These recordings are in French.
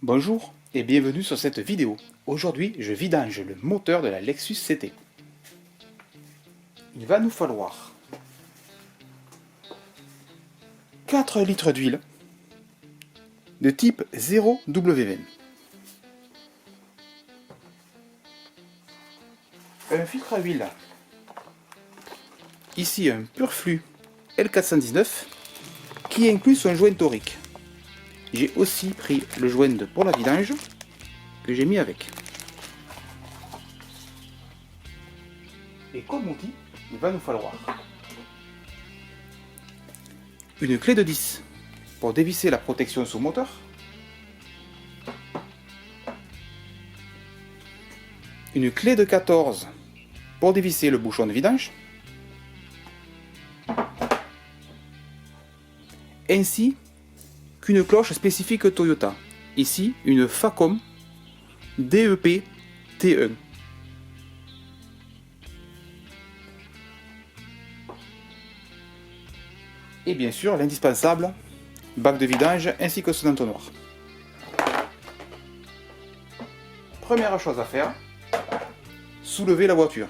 Bonjour et bienvenue sur cette vidéo. Aujourd'hui, je vidange le moteur de la Lexus CT. Il va nous falloir 4 litres d'huile de type 0WM, un filtre à huile, ici un Purflux L419 qui inclut son joint torique. J'ai aussi pris le joint pour la vidange que j'ai mis avec. Et comme outil, il va nous falloir une clé de 10 pour dévisser la protection sous moteur, une clé de 14 pour dévisser le bouchon de vidange, ainsi qu'une cloche spécifique Toyota, ici une Facom DEP T1. Et bien sûr l'indispensable bac de vidange ainsi que son entonnoir. Première chose à faire, soulever la voiture.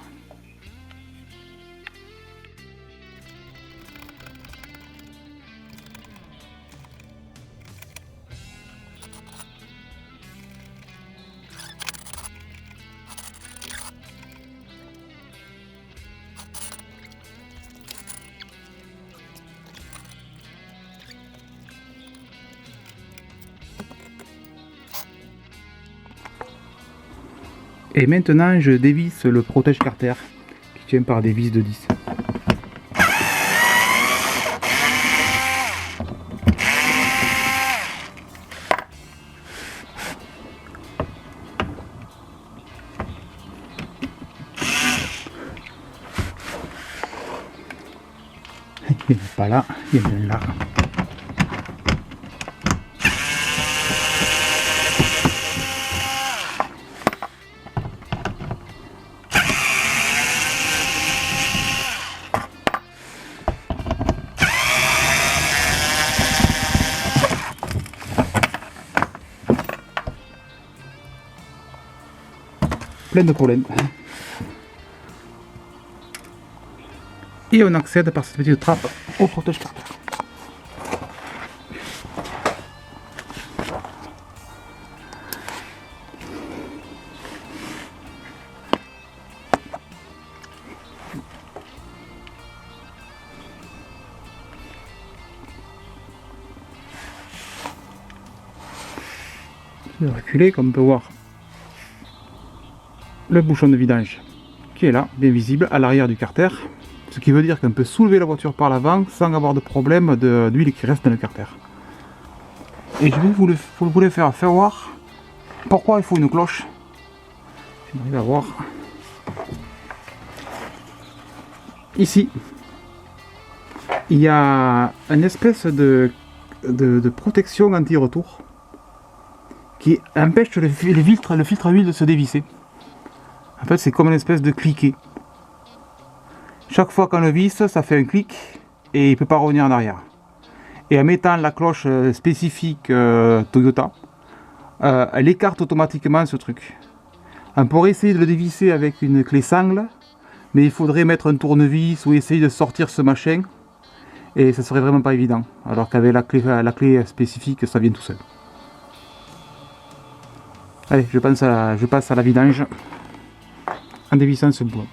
Et maintenant je dévisse le protège-carter qui tient par des vis de 10. Il n'est pas là, il est bien là. Plein de problèmes. Et on accède par cette petite trappe au protège-carter. Je vais reculer, comme on peut voir le bouchon de vidange qui est là, bien visible à l'arrière du carter, ce qui veut dire qu'on peut soulever la voiture par l'avant sans avoir de problème d'huile qui reste dans le carter. Et je vais vous les faire voir pourquoi il faut une cloche. J'arrive à voir ici, il y a une espèce de protection anti-retour qui empêche le filtre à huile de se dévisser. En fait, c'est comme une espèce de cliquet. Chaque fois qu'on le visse, ça fait un clic et il ne peut pas revenir en arrière. Et en mettant la cloche spécifique Toyota, elle écarte automatiquement ce truc. On pourrait essayer de le dévisser avec une clé sangle, mais il faudrait mettre un tournevis ou essayer de sortir ce machin, et ça serait vraiment pas évident. Alors qu'avec la clé spécifique, ça vient tout seul. Allez, je passe à la vidange en dévissant ce bout.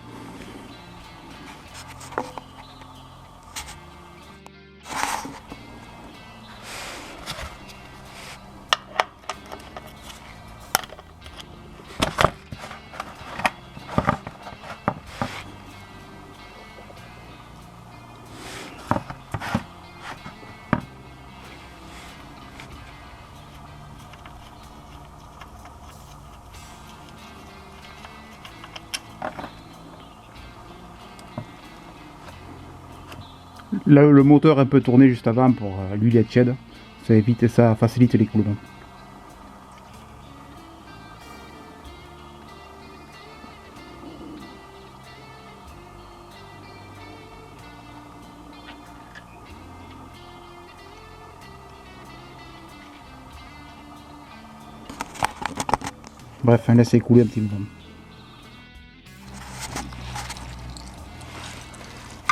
Là, le moteur un peu tourné juste avant pour l'huile tiède, ça évite et ça facilite l'écoulement. Bref, on laisse écouler un petit moment.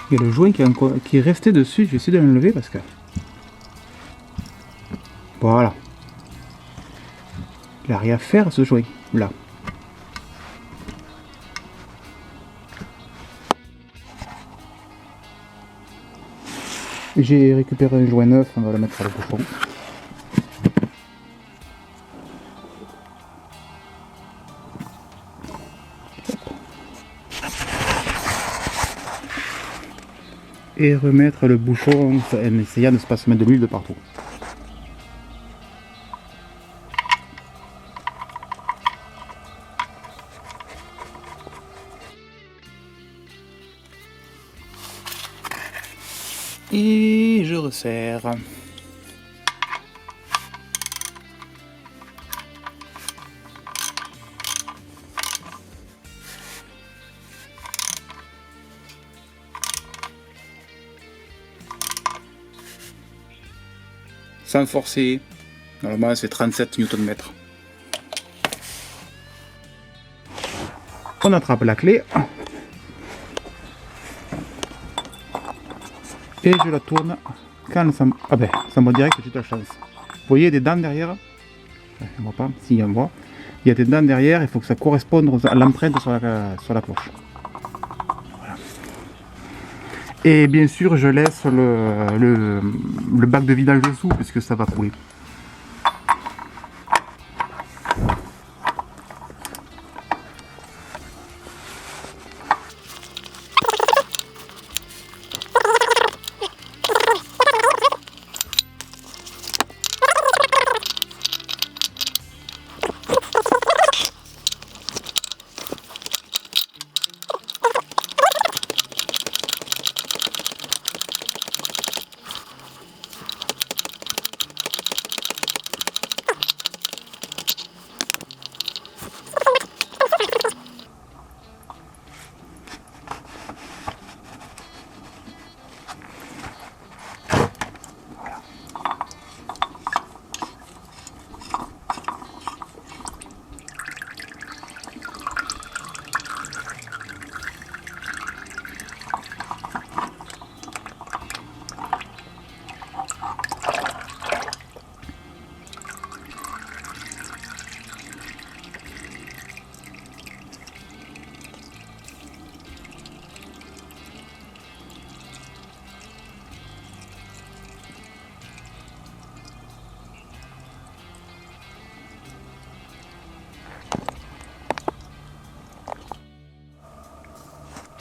Il y a le joint qui est resté dessus, je vais essayer de l'enlever parce que... Voilà. Il n'a rien à faire ce joint, là. J'ai récupéré un joint neuf, on va le mettre à le bouchon. Et remettre le bouchon en essayant de ne pas se mettre de l'huile de partout. Et je resserre. Sans forcer. Normalement c'est 37 Nm. On attrape la clé. Et je la tourne quand ça... Ah ben, ça me dirait que j'ai de la chance. Vous voyez des dents derrière? On voit pas, si on voit. Il y a des dents derrière, il faut que ça corresponde à l'empreinte sur la cloche. Voilà. Et bien sûr, je laisse le bac de vidage dessous, puisque ça va couler.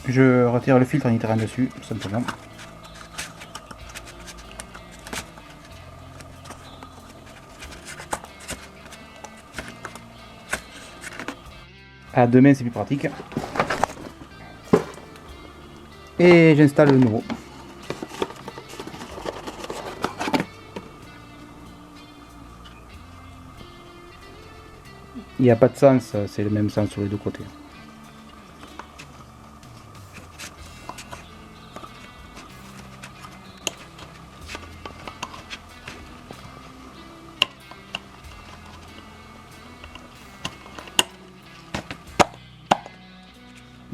Je retire le filtre en y tirant dessus, tout simplement. À deux mains, c'est plus pratique. Et j'installe le nouveau. Il n'y a pas de sens, c'est le même sens sur les deux côtés.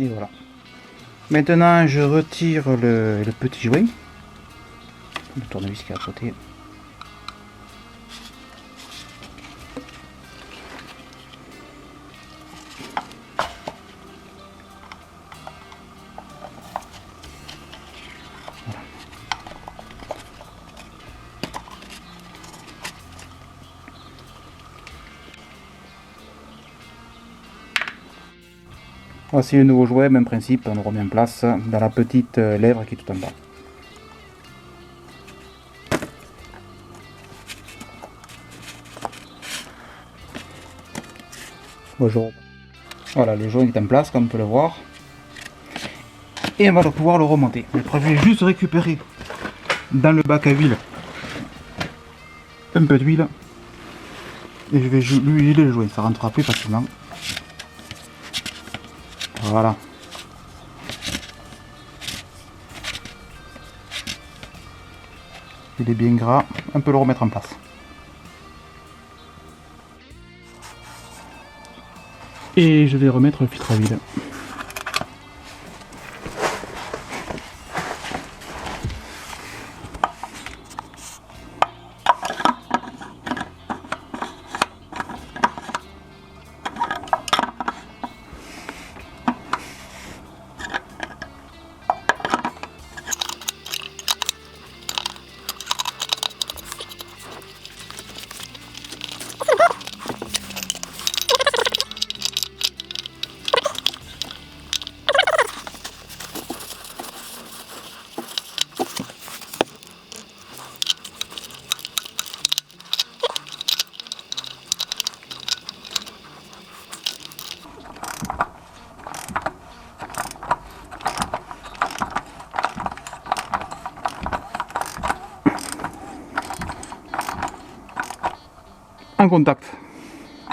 Et voilà. Maintenant, je retire le petit joint. Le tournevis qui est à côté. Voilà. Voici le nouveau jouet, même principe, on le remet en place dans la petite lèvre qui est tout en bas. Bonjour. Voilà, le joint est en place, comme on peut le voir. Et on va pouvoir le remonter. Je préfère juste récupérer dans le bac à huile un peu d'huile. Et je vais lui huiler le joint, ça rentrera plus facilement. Voilà. Il est bien gras, on peut le remettre en place. Et je vais remettre le filtre à huile. Un contact,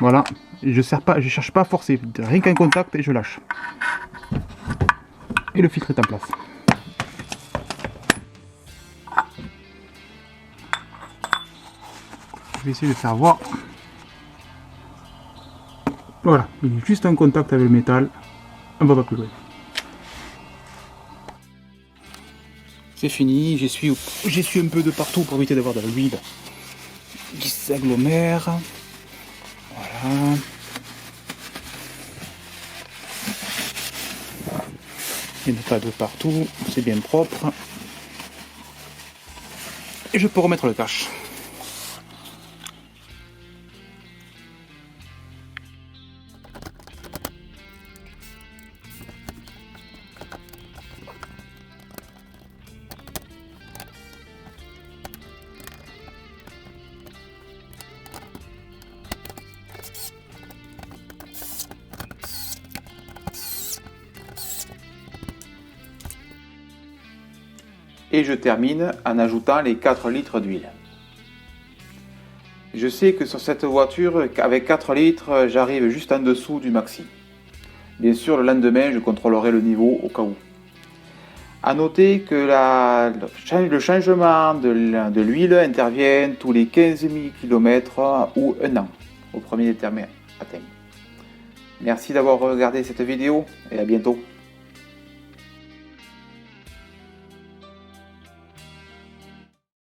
voilà, et je cherche pas à forcer, rien qu'un contact et je lâche. Et le filtre est en place. Je vais essayer de faire voir. Voilà, il y a juste un contact avec le métal, on va pas plus loin. C'est fini, j'essuie un peu de partout pour éviter d'avoir de l'huile qui s'agglomère. Voilà. Il n'y a pas de partout, c'est bien propre. Et je peux remettre le cache. Et je termine en ajoutant les 4 litres d'huile. Je sais que sur cette voiture, avec 4 litres, j'arrive juste en dessous du maxi. Bien sûr, le lendemain, je contrôlerai le niveau au cas où. A noter que le changement de l'huile intervient tous les 15 000 km ou un an, au premier terme atteint. Merci d'avoir regardé cette vidéo et à bientôt.